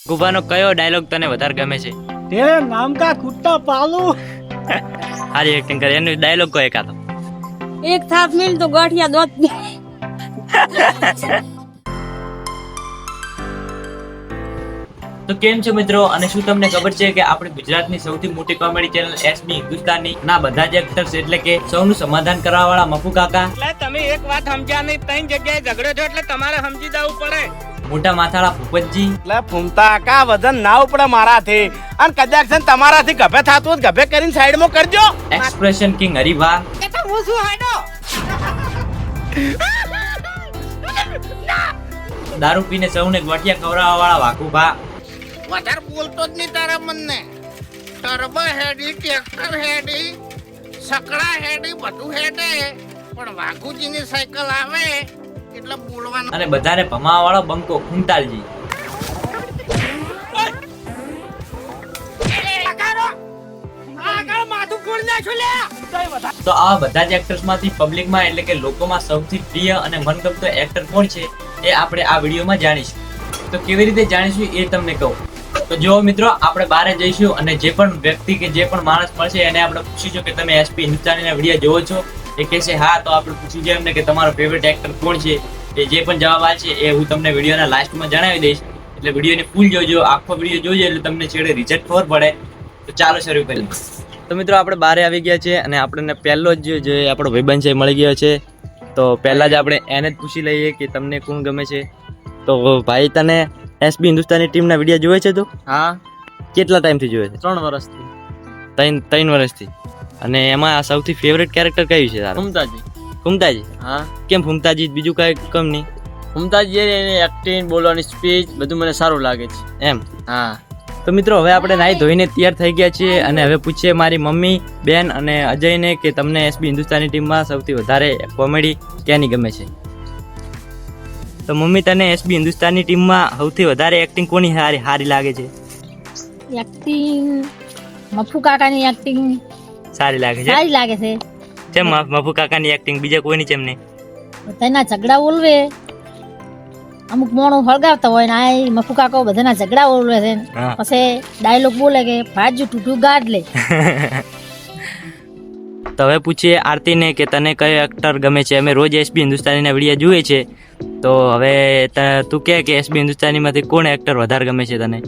ગુબાનો કયો ડાયલોગ તને વધારે ગમે છે? तेरे नाम का कुत्ता पालू। સારી એક્ટિંગ કરે એનો ડાયલોગ કોઈ એકાદો. એક થાપ મિલ તો ગાંઠિયા દોત. તો કેમ છો મિત્રો, અને શું તમને ખબર છે કે આપણી ગુજરાતની સૌથી મોટી કોમેડી ચેનલ એસબી હિન્દુસ્તાની ના બધા જ એક્ટર્સ એટલે કે સૌનું સમાધાન કરવા વાળા મફુ કાકા, એટલે તમે એક વાત સમજ્યા નહીં, ત્રણ જગ્યાએ ઝઘડો છો એટલે તમારે સમજી જવું પડે. મોટા માથાળા ભૂપતજી, એટલે ફૂમતા કા વજન ના ઉપડે મારાથી, અને કદાચ છે ને તમારાથી ગભે થતું હોય ગભે કરીને સાઈડમાં કરજો. એક્સપ્રેશન કિંગ હરીભા, હું શું હાડો દારૂ પીને સૌને ગોટિયા ખવડાવવા વાળા વાકુભા, વધારે બોલતો જ નહીં તારા મનને. ટર્બો હેડી, ટ્રેક્ટર હેડી, સકડા હેડી, બધું હેડે, પણ વાઘુજીની સાયકલ આવે એટલે બોલવાનું. અને બધાને ભમાવા વાળો બંકો ખુંટાલજી. તો આવા બધા જ એક્ટર્સ માંથી પબ્લિકમાં એટલે કે લોકોમાં સૌથી પ્રિય અને મનગમતો એક્ટર કોણ છે એ આપણે આ વિડીયોમાં જાણીશું. તો કેવી રીતે જાણીશું એ તમને કહું. તો જો મિત્રો, આપણે બહાર જઈશું અને જે પણ વ્યક્તિ કે જે પણ માણસ મળશે એને આપણે પૂછીશું કે તમે એસપી હિન્દુસ્તાનીના વિડીયો જોવો છો? એ કહેશે હા, તો આપણે પૂછીશું એમને કે તમારો ફેવરેટ એક્ટર કોણ છે. એ જે પણ જવાબ આવશે એ હું તમને વિડીયોના લાસ્ટમાં જણાવી દઈશ. એટલે વિડીયોને ફૂલ જોજો, આખો વિડીયો જોજો એટલે તમને છેડે રિઝલ્ટ ખબર પડે. તો ચાલો શરૂ કરીએ. તો મિત્રો, આપણે બહાર આવી ગયા છે અને આપણને પહેલો જ જે આપણો ભાઈબંધ છે મળી ગયો છે. તો પહેલા જ આપણે એને જ પૂછી લઈએ કે તમને કોણ ગમે છે. તો ભાઈ, તને એસબી હિન્દુસ્તાની ટીમના વિડીયો જોવે છે તું? હા, કેટલા ટાઈમથી જોવે છે? 3 વર્ષથી. ત્રણ વર્ષથી. અને એમાં સૌથી ફેવરેટ કેરેક્ટર કયું છે તારું? ફૂમતાજી. ફૂમતાજી? હા, કેમ ફૂમતાજી? બીજું કઈ કમ નહીં? ફૂમતાજી એની એક્ટિંગ, બોલવાની સ્પીચ બધું મને સારું લાગે છે. એમ? હા. તો મિત્રો, હવે આપણે નાહી ધોઈને તૈયાર થઈ ગયા છીએ અને હવે પૂછીએ મારી મમ્મી, બેન અને અજયને કે તમને એસબી હિન્દુસ્તાની ટીમમાં સૌથી વધારે કોમેડી ક્યાંની ગમે છે? તો મમ્મી, તને એસબી હિન્દુસ્તાની ટીમમાં સૌથી વધારે એક્ટિંગ કોની સારી લાગે છે? એક્ટિંગ મફુ કાકાની એક્ટિંગ સારી લાગે છે? સારી લાગે છે. કેમ મફુ કાકાની એક્ટિંગ, બીજા કોઈની કેમ નહીં? બધાના ઝઘડા ઓલવે, અમુક મોણો હળગાવતા હોય ને આ મફુ કાકો બધાના ઝઘડા ઓલવે છે. હા. પછી ડાયલોગ બોલે કે ભાજુ ટૂટું ગાડ લે. તો હવે પૂછીએ આરતીને કે તને કયો એક્ટર ગમે છે? અમે રોજ એસબી હિન્દુસ્તાનીના વિડીયો જોઈએ છે, તો હવે તું કે એસબી હિન્દુસ્તાનીમાંથી કોણ એક્ટર વધારે ગમે છે તને?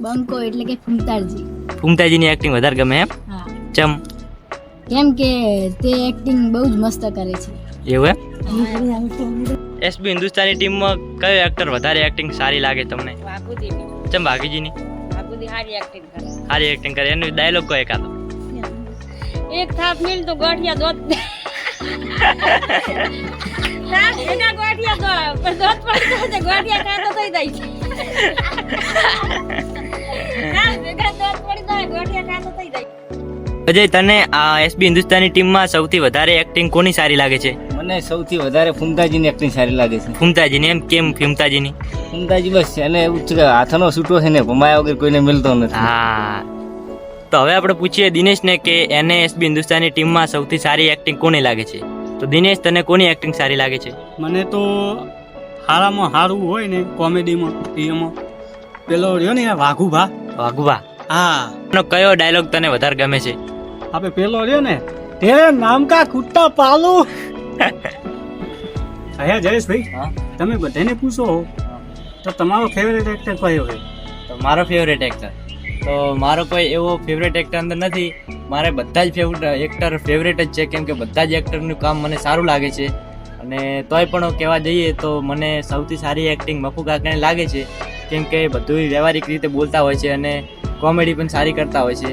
બંકો એટલે કે ફૂમતાજી. ફૂમતાજીની એક્ટિંગ વધારે ગમે એમ? હા, ચમ કેમ કે તે એક્ટિંગ બહુ જ મસ્ત કરે છે. એવું એમ? એસબી હિન્દુસ્તાની ટીમમાં કયો એક્ટર વધારે એક્ટિંગ સારી લાગે તમને? ચમ ભાગીજીની સારી એક્ટિંગ કરે. સારી એક્ટિંગ કરે એનો ડાયલોગ કોઈ એકાદો. એક થાપ મિલ તો ગાંઠિયા દોત. એના ગાંઠિયા દોત પડી જાય, ગાંઠિયા ખાતો થઈ જાય છે. ભેગા દોત પડી જાય, ગાંઠિયા ખાતો થઈ જાય. અજય, તને આ એસબી હિન્દુસ્તાની ટીમમાં સૌથી વધારે એક્ટિંગ કોની સારી લાગે છે? મને સૌથી વધારે ફૂમતાજીની એક્ટિંગ સારી લાગે છે. ફૂમતાજીની? એમ કેમ ફૂમતાજીની? ફૂમતાજી બસ એને એવું છે કે હાથનો છૂટો છે ને ભમાયા વગર કોઈને મિલતો નથી. હા. તો હવે આપણે પૂછીએ દિનેશને કે એને એસબી હિન્દુસ્તાની ટીમમાં સૌથી સારી એક્ટિંગ કોની લાગે છે? તો દિનેશ, તને કોની એક્ટિંગ સારી લાગે છે? મને તો હારામાં હારું હોય ને કોમેડીમાં એમાં પેલો રહ્યો ને વાઘુભા. વાઘુભા? હા, એનો કયો ડાયલોગ તને વધારે ગમે છે? આપણે પેલો રહ્યો ને, તેરે નામ કા કુત્તા પાલુ. અયા જયેશભાઈ, હા? તમે બધાને પૂછો તો તમારો ફેવરેટ એક્ટર કયો છે? તો મારો ફેવરેટ એક્ટર, તો મારો કોઈ એવો ફેવરેટ એક્ટર અંદર નથી. મારે બધા જ એક્ટર ફેવરેટ જ છે, કેમ કે બધા જ એક્ટરનું કામ મને સારું લાગે છે. અને તોય પણ કહેવા જઈએ તો મને સૌથી સારી એક્ટિંગ મફુ કાકાને લાગે છે, કેમ કે બધું વ્યવહારિક રીતે બોલતા હોય છે અને કોમેડી પણ સારી કરતા હોય છે.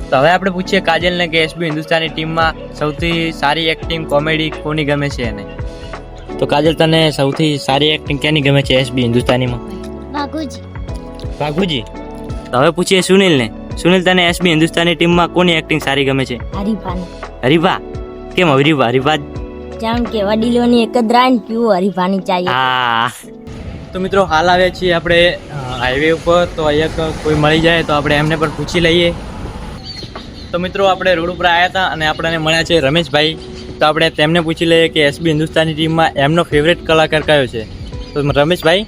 તો હવે આપણે પૂછીએ કાજલને કે એસબી હિન્દુસ્તાની ટીમમાં સૌથી સારી એક્ટિંગ કોમેડી કોની ગમે છે એને? તો કાજલ, તને સૌથી સારી એક્ટિંગ ક્યાંની ગમે છે એસબી હિન્દુસ્તાનીમાં? વાઘુજી. વાઘુજી? તો હવે પૂછીએ સુનિલને. સુનિલ, તને એસબી હિન્દુસ્તાની ટીમમાં કોની એક્ટિંગ સારી ગમે છે? હરીફાની. હરીફા? કેમ હરીફા? હરીફા જેમ કે વડીલોની એક જ રાન પીવું હરીફાની ચાહીએ. હા. તો મિત્રો, હાલ આવ્યા છીએ આપણે હાઈવે ઉપર. તો અહીંયા કોઈ મળી જાય તો આપણે એમને પણ પૂછી લઈએ. તો મિત્રો, આપણે રોડ ઉપર આવ્યા હતા અને આપણને મળ્યા છે રમેશભાઈ. તો આપણે તેમને પૂછી લઈએ કે એસબી હિન્દુસ્તાની ટીમમાં એમનો ફેવરેટ કલાકાર કયો છે. તો રમેશભાઈ,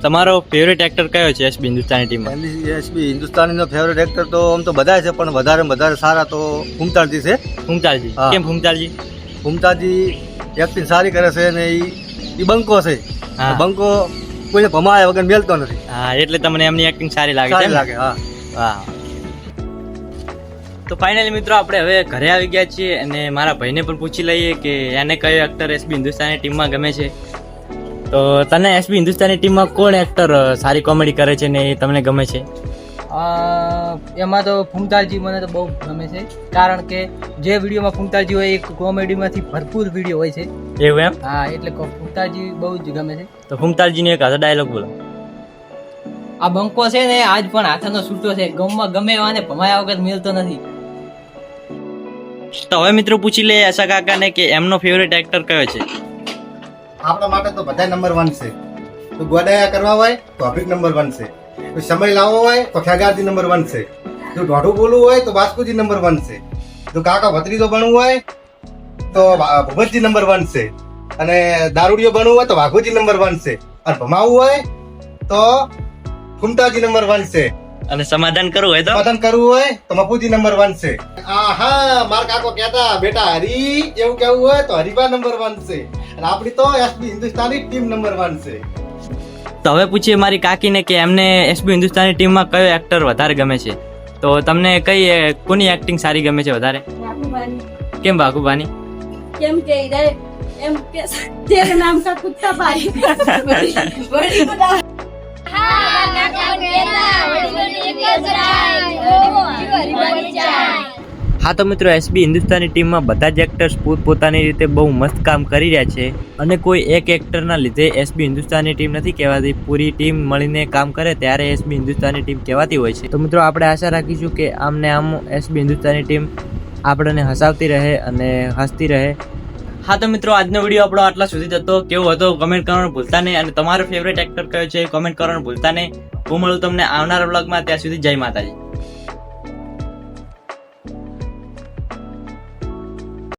તમારો ફેવરેટ એક્ટર કયો છે એસબી હિન્દુસ્તાની ટીમમાં? એસબી હિન્દુસ્તાનીનો ફેવરેટ એક્ટર તો આમ તો બધા છે, પણ વધારે સારા તો ફૂમતાલજી છે. ફૂમતાલજી. હા. કેમ ફૂમતાલજી? ફૂમતાલજી એક્ટિંગ સારી કરે છે અને એ બંકો છે. હા. બંકો કોઈને ભમાયા વગર મેલતો નથી. હા, એટલે તમને એમની એક્ટિંગ સારી લાગે છે સારી એમ? લાગે. હા. વાહ. તો ફાઇનલી મિત્રો આપણે હવે ઘરે આવી ગયા છીએ અને મારા ભાઈને પણ પૂછી લઈએ કે એને કયો એક્ટર એસબી હિન્દુસ્તાની ટીમમાં ગમે છે. તો તને એસબી હિન્દુસ્તાની ટીમમાં કોણ એક્ટર સારી કોમેડી કરે છે ને એ તમને ગમે છે? એમાં તો ફૂમતાલજી મને તો બહુ ગમે છે, કારણ કે જે વિડીયોમાં ફૂમતાલજી હોય એ કોમેડીમાંથી ભરપૂર વિડીયો હોય છે. એવું એમ? હા, એટલે ફૂમતાલજી બહુ જ ગમે છે. તો ફૂમતાલજીનો એક હાથો ડાયલોગ બોલો. આ બંકો છે ને આજ પણ હાથનો છૂટો છે, ગમમાં ગમે એવાને ભમાયા વગર મિલતો નથી. તો હવે મિત્રો પૂછી લે આશા કાકાને કે એમનો ફેવરેટ એક્ટર કયો છે? આપણા માટે તો બધા નંબર 1 છે. તો ગોડાયા કરવા હોય તો અભિક નંબર 1 છે. તો સમય લાવવો હોય તો ખેગારજી નંબર 1 છે. જો ઢોઢું બોલવું હોય તો બાસ્કુજી નંબર 1 છે. જો કાકા ભત્રીજો બનવું હોય તો ભૂપતજી નંબર 1 છે. અને દારૂડિયો બનવું હોય તો વાઘુજી નંબર 1 છે. અને ભમાવવું હોય તો ફૂમતાજી નંબર 1 છે. અને સમાધાન કરવું હોય તો? સમાધાન કરવું હોય તો મપુજી નંબર 1 છે. આહા, માર કાકો કહેતા બેટા હરી એવું કેવું હોય તો હરીબા નંબર 1 છે. અને આપણી તો એસબી હિન્દુસ્તાની ટીમ નંબર 1 છે. તો હવે પૂછીએ મારી કાકીને કે એમને એસબી હિન્દુસ્તાની ટીમમાં કયો એક્ટર વધારે ગમે છે. તો તમને કોની એક્ટિંગ સારી ગમે છે વધારે? કેમ બાઘુબાની? કેમ કે એમ કે તેરે નામ કા કુત્તા ભાઈ બડી બડા હા તો મિત્રો એસબી હિન્દુસ્તાની ટીમમાં બધા જ એક્ટર્સ પોતાની રીતે બહુ મસ્ત કામ કરી રહ્યા છે અને કોઈ એક એક્ટરના લીધે એસબી હિન્દુસ્તાની ટીમ નથી કહેવાતી. પૂરી ટીમ મળીને કામ કરે ત્યારે એસબી હિન્દુસ્તાની ટીમ કહેવાતી હોય છે. તો મિત્રો આપણે આશા રાખીશું કે આમને આમ એસબી હિન્દુસ્તાની ટીમ આપણને હસાવતી રહે અને હસતી રહે. હા તો મિત્રો આજનો વિડીયો આપણો આટલા સુધી જ હતો. કેવો હતો કમેન્ટ કરવાનું ભૂલતા નહીં અને તમારો ફેવરેટ એક્ટર કયો છે કમેન્ટ કરવાનું ભૂલતા નહીં. હું મળું તમને આવનારા વ્લોગમાં. ત્યાં સુધી જય માતાજી.